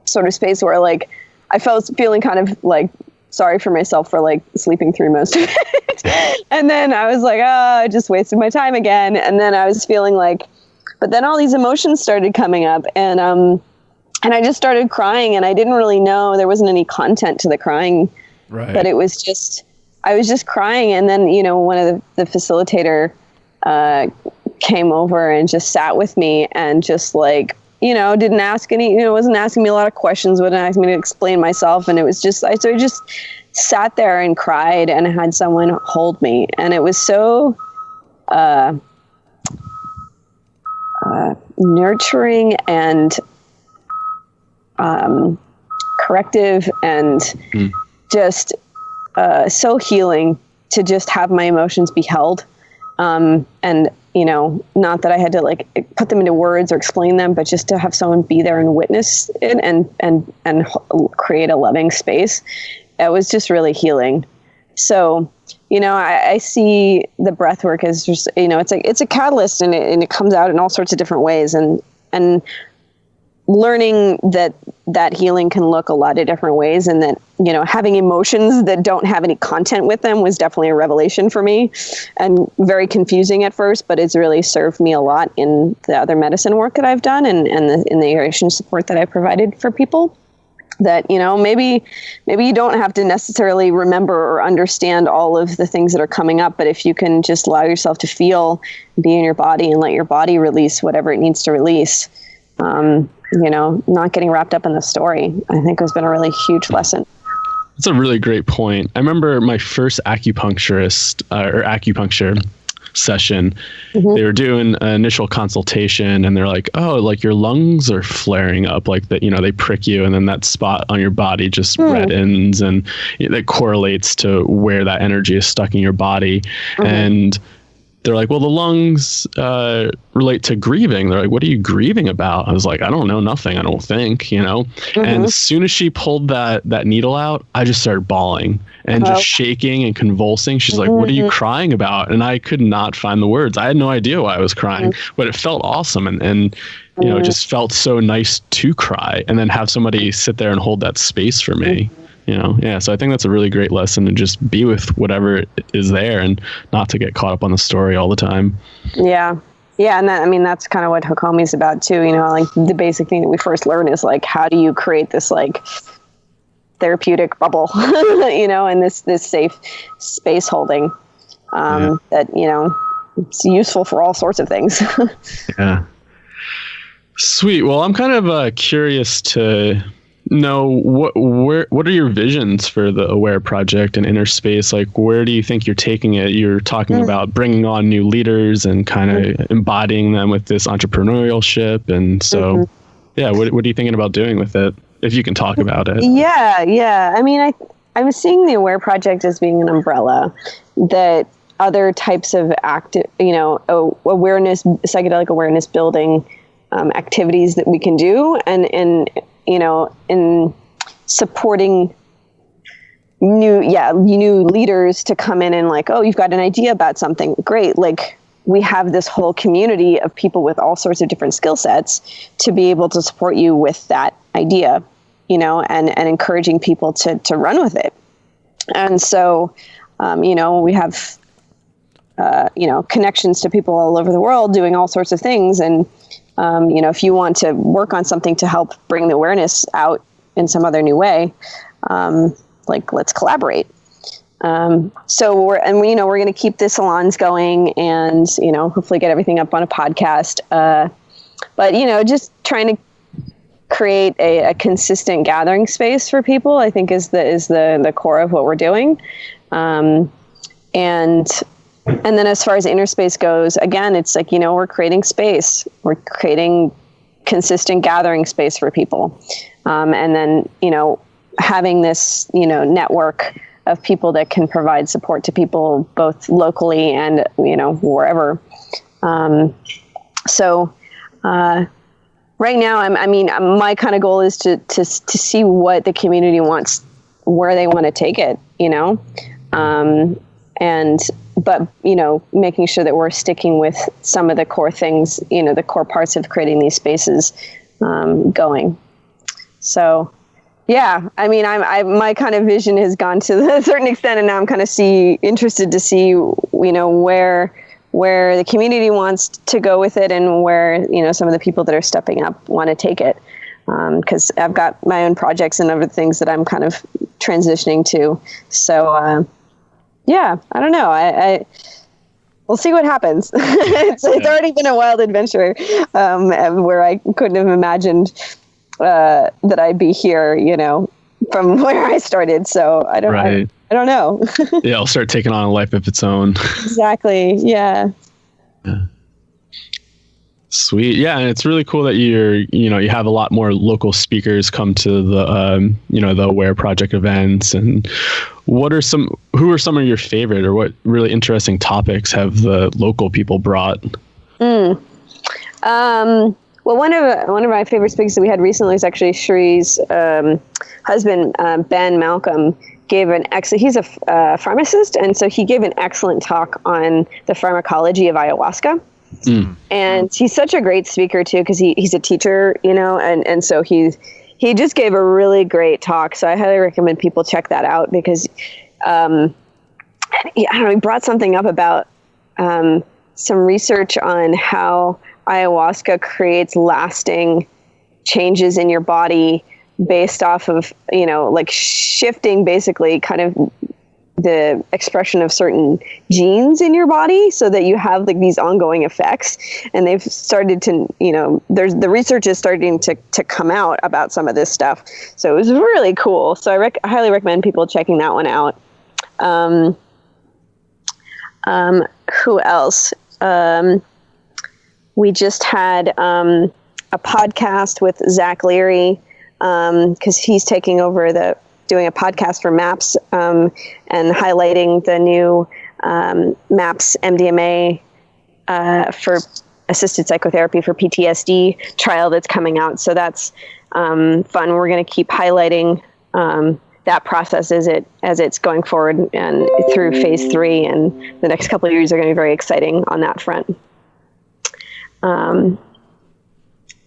sort of space where like I felt feeling kind of like sorry for myself for like sleeping through most of it. And then I was like, oh, I just wasted my time again. And then I was feeling like, but then all these emotions started coming up, and I just started crying, and I didn't really know, there wasn't any content to the crying, but it was just, I was just crying. And then, one of the facilitator came over and just sat with me and just like, didn't ask any, wasn't asking me a lot of questions, wouldn't ask me to explain myself. And it was just, I sort of just sat there and cried and had someone hold me. And it was so nurturing and corrective and just so healing to just have my emotions be held. And, not that I had to like put them into words or explain them, but just to have someone be there and witness it and create a loving space. It was just really healing. So, I see the breath work as just, it's a catalyst and it comes out in all sorts of different ways, and learning that healing can look a lot of different ways, and that, having emotions that don't have any content with them was definitely a revelation for me, and very confusing at first, but it's really served me a lot in the other medicine work that I've done and in the integration support that I provided for people. That, maybe you don't have to necessarily remember or understand all of the things that are coming up, but if you can just allow yourself to feel, be in your body and let your body release whatever it needs to release, not getting wrapped up in the story, I think has been a really huge lesson. That's a really great point. I remember my first acupuncture session. Mm-hmm. They were doing an initial consultation and they're like, oh, like your lungs are flaring up, like that, they prick you and then that spot on your body just reddens, and that correlates to where that energy is stuck in your body. Mm-hmm. And they're like, well, the lungs relate to grieving. They're like, what are you grieving about? I was like, I don't know, nothing, I don't think, Mm-hmm. And as soon as she pulled that needle out, I just started bawling and just shaking and convulsing. She's like, what are you crying about? And I could not find the words. I had no idea why I was crying, but it felt awesome. And it just felt so nice to cry and then have somebody sit there and hold that space for me. So I think that's a really great lesson, to just be with whatever is there and not to get caught up on the story all the time. Yeah. And that's kind of what Hakomi is about too. Like the basic thing that we first learn is like, how do you create this like therapeutic bubble, and this safe space holding, that, it's useful for all sorts of things. Yeah. Sweet. Well, I'm kind of curious to know what are your visions for the Aware Project and Inner Space? Like, where do you think you're taking it? You're talking about bringing on new leaders and kind of embodying them with this entrepreneurship. And so, what are you thinking about doing with it, if you can talk about it? Yeah. I'm seeing the Aware Project as being an umbrella that other types of awareness, psychedelic awareness building activities that we can do, and in supporting new leaders to come in and like, oh, you've got an idea about something, great. Like, we have this whole community of people with all sorts of different skill sets to be able to support you with that idea, and encouraging people to run with it. And so, we have, connections to people all over the world doing all sorts of things. And, if you want to work on something to help bring the awareness out in some other new way, let's collaborate. So we're going to keep the salons going and, hopefully get everything up on a podcast. But, just trying to create a consistent gathering space for people, I think is the core of what we're doing. And then as far as Inner Space goes, again, it's like, we're creating space. We're creating consistent gathering space for people. And then, having this, network of people that can provide support to people both locally and, wherever. So right now, my kind of goal is to see what the community wants, where they want to take it, but making sure that we're sticking with some of the core things, the core parts of creating these spaces going. So, yeah, my kind of vision has gone to a certain extent, and now I'm kind of interested to see, where the community wants to go with it, and where, some of the people that are stepping up want to take it. Because I've got my own projects and other things that I'm kind of transitioning to. So, yeah, I don't know. we'll see what happens. It's already been a wild adventure, where I couldn't have imagined that I'd be here, from where I started. So I don't know. Yeah, it'll start taking on a life of its own. Exactly. Yeah. Sweet. Yeah. And it's really cool that you have a lot more local speakers come to the, the Aware Project events. And who are some of your favorite, or what really interesting topics have the local people brought? Well, one of my favorite speakers that we had recently is actually Shree's husband, Ben Malcolm. He's a pharmacist, and so he gave an excellent talk on the pharmacology of ayahuasca. And he's such a great speaker too, because he's a teacher, and so he just gave a really great talk. So I highly recommend people check that out, because he brought something up about some research on how ayahuasca creates lasting changes in your body based off of, shifting basically kind of the expression of certain genes in your body, so that you have like these ongoing effects. And they've started to, the research is starting to come out about some of this stuff. So it was really cool. So I highly recommend people checking that one out. Who else? We just had a podcast with Zach Leary, because he's taking over doing a podcast for MAPS, and highlighting the new MAPS MDMA for assisted psychotherapy for PTSD trial that's coming out. So that's fun. We're going to keep highlighting that process as it's going forward and through phase 3, and the next couple of years are going to be very exciting on that front.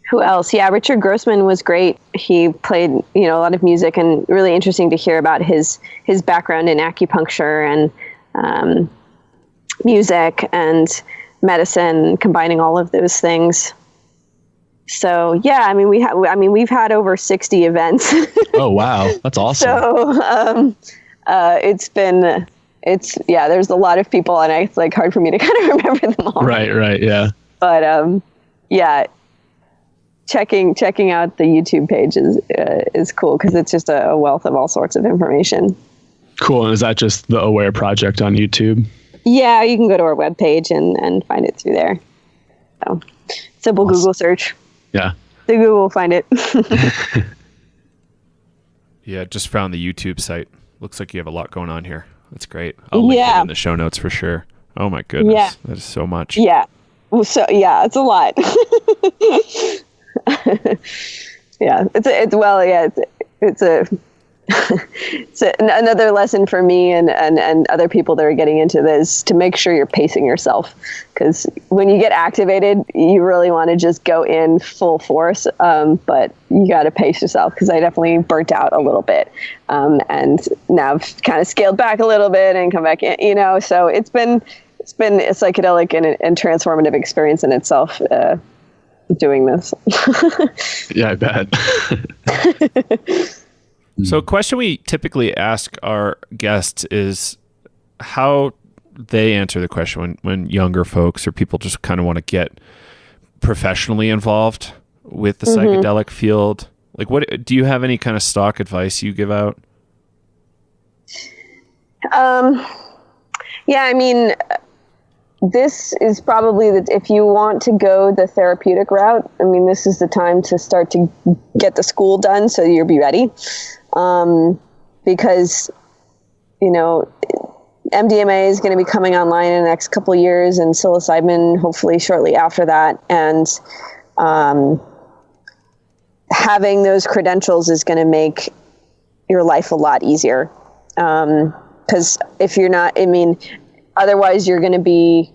Who else? Yeah, Richard Grossman was great. He played, a lot of music, and really interesting to hear about his background in acupuncture and music and medicine, combining all of those things. So yeah, we've had over 60 events. Oh wow, that's awesome. So there's a lot of people, and it's like hard for me to kind of remember them all. Right, yeah. But yeah. Checking out the YouTube page is cool, because it's just a wealth of all sorts of information. Cool. And is that just the Aware Project on YouTube? Yeah, you can go to our webpage and find it through there. So simple awesome. Google search. Yeah. The Google will find it. Yeah, just found the YouTube site. Looks like you have a lot going on here. That's great. I'll link it in the show notes for sure. Oh my goodness. Yeah. That is so much. Yeah. Well, so yeah, it's a lot. Yeah, it's another lesson for me and other people that are getting into this, to make sure you're pacing yourself, because when you get activated, you really want to just go in full force, but you got to pace yourself, because I definitely burnt out a little bit, and now I've kind of scaled back a little bit and come back in, so it's been a psychedelic and transformative experience in itself, doing this. Yeah, I bet. So a question we typically ask our guests is how they answer the question when younger folks or people just kind of want to get professionally involved with the psychedelic field. Like, what do you have any kind of stock advice you give out? Yeah, this is probably if you want to go the therapeutic route, this is the time to start to get the school done, so you'll be ready. Because, MDMA is going to be coming online in the next couple of years, and psilocybin hopefully shortly after that. And having those credentials is going to make your life a lot easier. Because if you're not, otherwise you're going to be,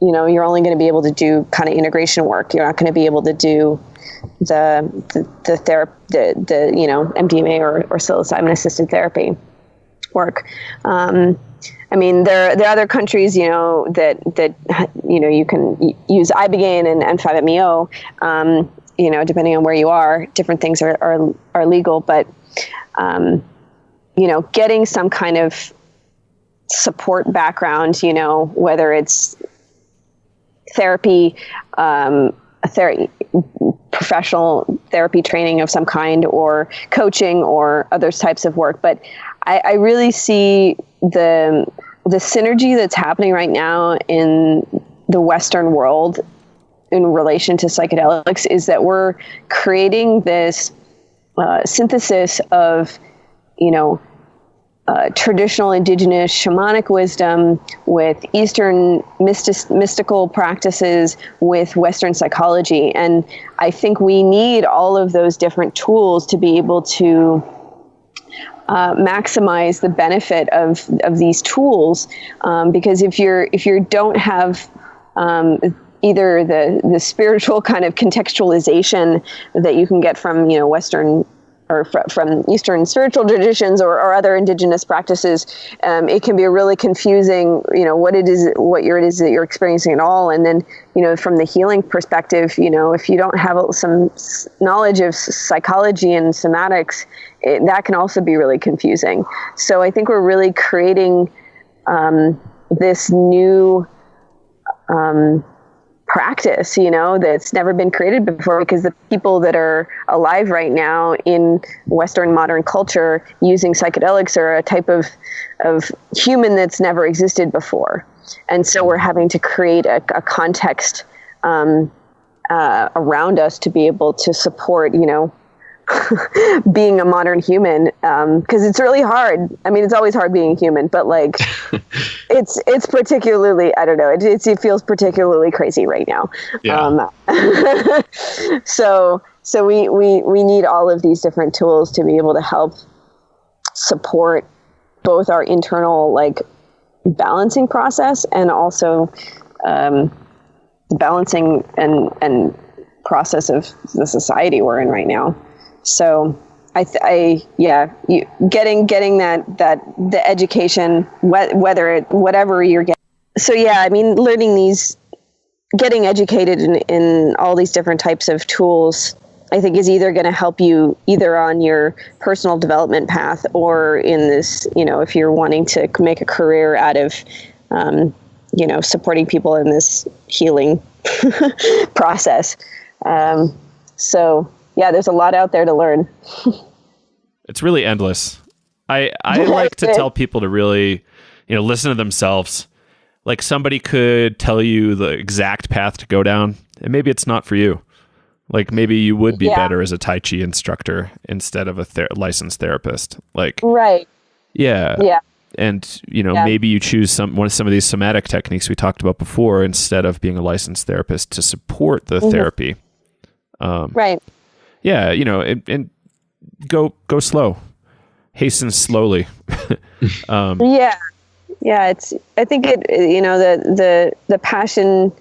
you're only going to be able to do kind of integration work. You're not going to be able to do the MDMA or psilocybin assisted therapy work. There are other countries, that you can use Ibogaine and 5-MeO, depending on where you are. Different things are legal, but getting some kind of support background, whether it's therapy, professional therapy training of some kind, or coaching, or other types of work. But I really see the synergy that's happening right now in the Western world in relation to psychedelics is that we're creating this synthesis of, traditional indigenous shamanic wisdom with Eastern mystical practices with Western psychology. And I think we need all of those different tools to be able to maximize the benefit of these tools. Because if you don't have either the spiritual kind of contextualization that you can get from Western or from Eastern spiritual traditions or other indigenous practices, it can be really confusing, what it is that you're experiencing at all. And then, from the healing perspective, if you don't have some knowledge of psychology and somatics, that can also be really confusing. So I think we're really creating this new practice, that's never been created before, because the people that are alive right now in Western modern culture using psychedelics are a type of human that's never existed before. And so we're having to create a context around us to be able to support, being a modern human, because it's really hard. I mean, it's always hard being human, but like it's particularly, I don't know, it feels particularly crazy right now. Yeah. So we need all of these different tools to be able to help support both our internal balancing process and also the balancing and process of the society we're in right now. So getting that the education, whatever you're getting. So getting educated in all these different types of tools, I think, is either going to help you either on your personal development path or in this, if you're wanting to make a career out of, supporting people in this healing process. There's a lot out there to learn. It's really endless. I like to tell people to really, listen to themselves. Like, somebody could tell you the exact path to go down, and maybe it's not for you. Like, maybe you would be better as a Tai Chi instructor instead of a licensed therapist. Like, right. Yeah. Yeah. And, maybe you choose some of these somatic techniques we talked about before instead of being a licensed therapist to support the therapy. Right. Yeah, and go slow, hasten slowly. Yeah. I think the passion,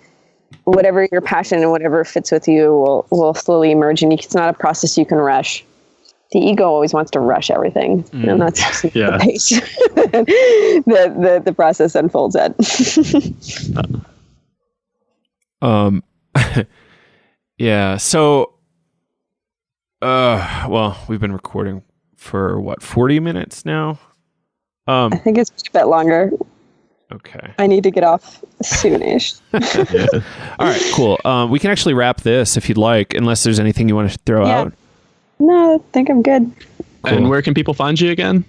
whatever your passion and whatever fits with you will slowly emerge, and it's not a process you can rush. The ego always wants to rush everything, and that's the pace the process unfolds at. Yeah. So, we've been recording for 40 minutes now? I think it's a bit longer. Okay. I need to get off soonish. All right, cool. We can actually wrap this if you'd like, unless there's anything you want to throw out. No, I think I'm good. Cool. And where can people find you again?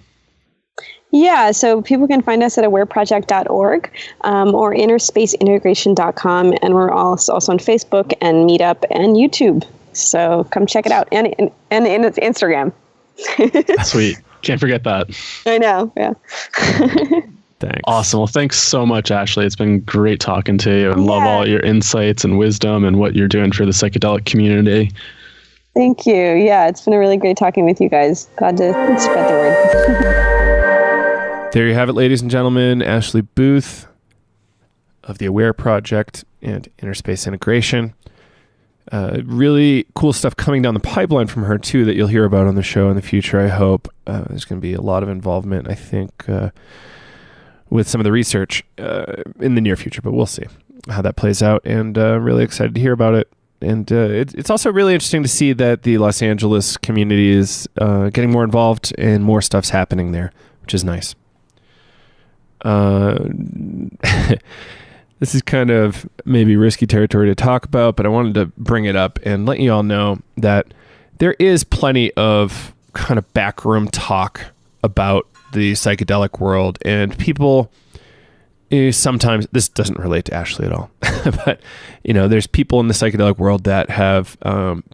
Yeah, so people can find us at awareproject.org or innerspaceintegration.com, and we're also on Facebook and Meetup and YouTube. So come check it out, and Instagram. Sweet. Can't forget that. I know, yeah. Thanks. Awesome. Well, thanks so much, Ashley. It's been great talking to you, and love all your insights and wisdom and what you're doing for the psychedelic community. Thank you. Yeah, it's been a really great talking with you guys. Glad to spread the word. There you have it, ladies and gentlemen. Ashley Booth of the Aware Project and Inner Space Integration. Really cool stuff coming down the pipeline from her, too, that you'll hear about on the show in the future, I hope. There's going to be a lot of involvement, I think, with some of the research in the near future, but we'll see how that plays out, and really excited to hear about it. And it's also really interesting to see that the Los Angeles community is getting more involved and more stuff's happening there, which is nice. This is kind of maybe risky territory to talk about, but I wanted to bring it up and let you all know that there is plenty of kind of backroom talk about the psychedelic world, and people sometimes, this doesn't relate to Ashley at all, but there's people in the psychedelic world that have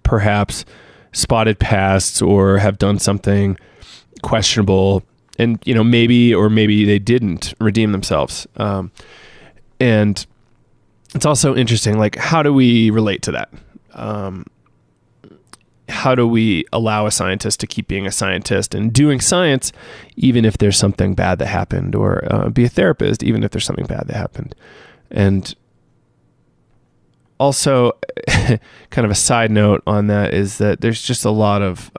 perhaps spotted pasts or have done something questionable, and maybe they didn't redeem themselves. And it's also interesting, like, how do we relate to that? How do we allow a scientist to keep being a scientist and doing science, even if there's something bad that happened, or be a therapist, even if there's something bad that happened? And also, kind of a side note on that is that there's just a lot of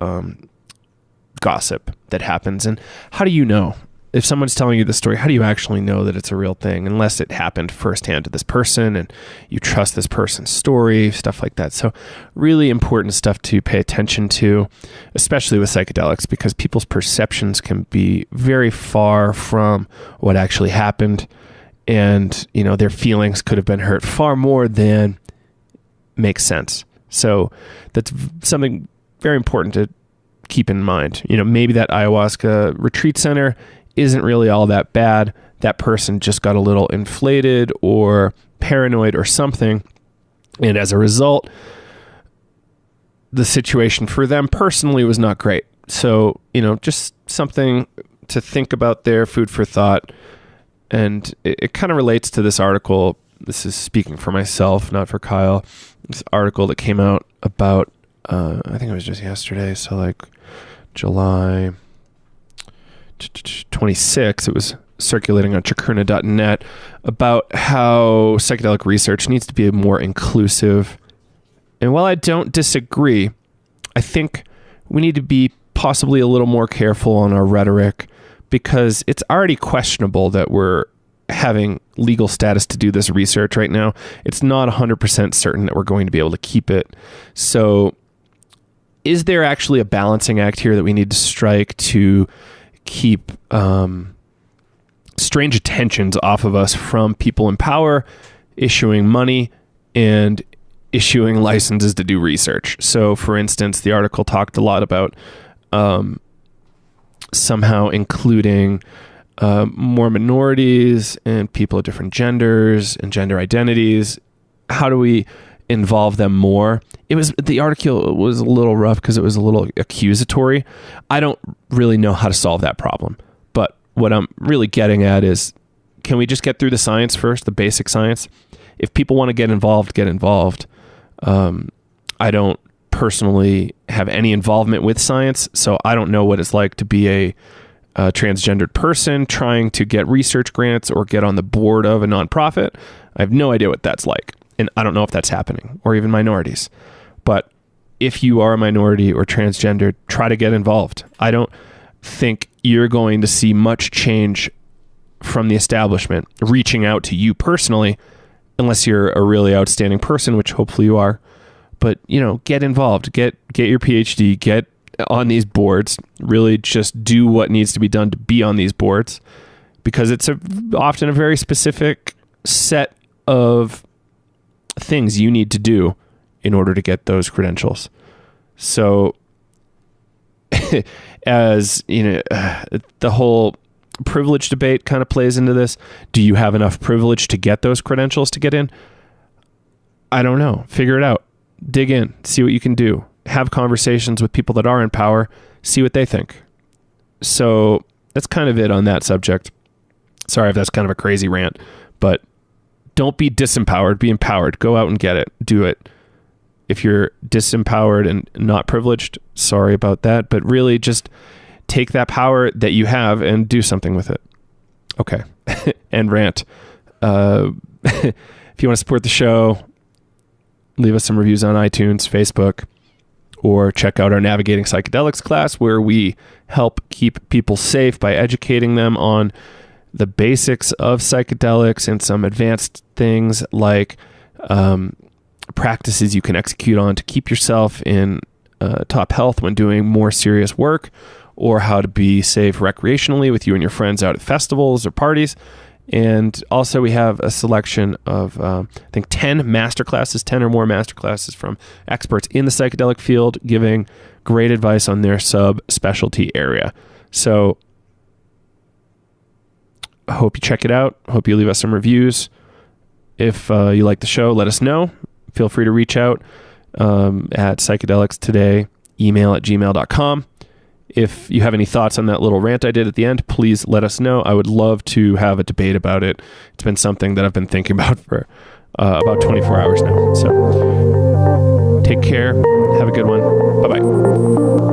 gossip that happens. And how do you know? If someone's telling you the story, how do you actually know that it's a real thing, unless it happened firsthand to this person and you trust this person's story, stuff like that. So really important stuff to pay attention to, especially with psychedelics, because people's perceptions can be very far from what actually happened. And, their feelings could have been hurt far more than makes sense. So that's something very important to keep in mind. Maybe that ayahuasca retreat center isn't really all that bad. That person just got a little inflated or paranoid or something. And as a result, the situation for them personally was not great. So, just something to think about there, food for thought. And it kind of relates to this article. This is speaking for myself, not for Kyle. This article that came out about, I think it was just yesterday. So like July 26, it was circulating on chacurna.net about how psychedelic research needs to be more inclusive. And while I don't disagree, I think we need to be possibly a little more careful on our rhetoric, because it's already questionable that we're having legal status to do this research right now. It's not 100% certain that we're going to be able to keep it. So is there actually a balancing act here that we need to strike to keep strange attentions off of us from people in power issuing money and issuing licenses to do research? So, for instance, the article talked a lot about somehow including more minorities and people of different genders and gender identities. How do we involve them more? The article was a little rough because it was a little accusatory. I don't really know how to solve that problem, but what I'm really getting at is, can we just get through the science first, the basic science? If people want to get involved, get involved. I don't personally have any involvement with science, so I don't know what it's like to be a transgendered person trying to get research grants or get on the board of a nonprofit. I have no idea what that's like. And I don't know if that's happening, or even minorities. But if you are a minority or transgender, try to get involved. I don't think you're going to see much change from the establishment reaching out to you personally, unless you're a really outstanding person, which hopefully you are. But, get involved, get your PhD, get on these boards, really just do what needs to be done to be on these boards, because it's often a very specific set of things you need to do in order to get those credentials. So as the whole privilege debate kind of plays into this. Do you have enough privilege to get those credentials to get in? I don't know. Figure it out. Dig in, see what you can do. Have conversations with people that are in power, see what they think. So that's kind of it on that subject. Sorry if that's kind of a crazy rant, but don't be disempowered, be empowered. Go out and get it. Do it. If you're disempowered and not privileged, sorry about that, but really just take that power that you have and do something with it. Okay. And rant. If you want to support the show, leave us some reviews on iTunes, Facebook, or check out our Navigating Psychedelics class, where we help keep people safe by educating them on the basics of psychedelics and some advanced things like practices you can execute on to keep yourself in top health when doing more serious work, or how to be safe recreationally with you and your friends out at festivals or parties. And also we have a selection of, I think 10 masterclasses, 10 or more masterclasses from experts in the psychedelic field giving great advice on their sub-specialty area. So I hope you check it out. Hope you leave us some reviews. If you like the show, let us know. Feel free to reach out at Psychedelics Today, email@gmail.com. If you have any thoughts on that little rant I did at the end, please let us know. I would love to have a debate about it. It's been something that I've been thinking about for about 24 hours now. So take care. Have a good one. Bye-bye.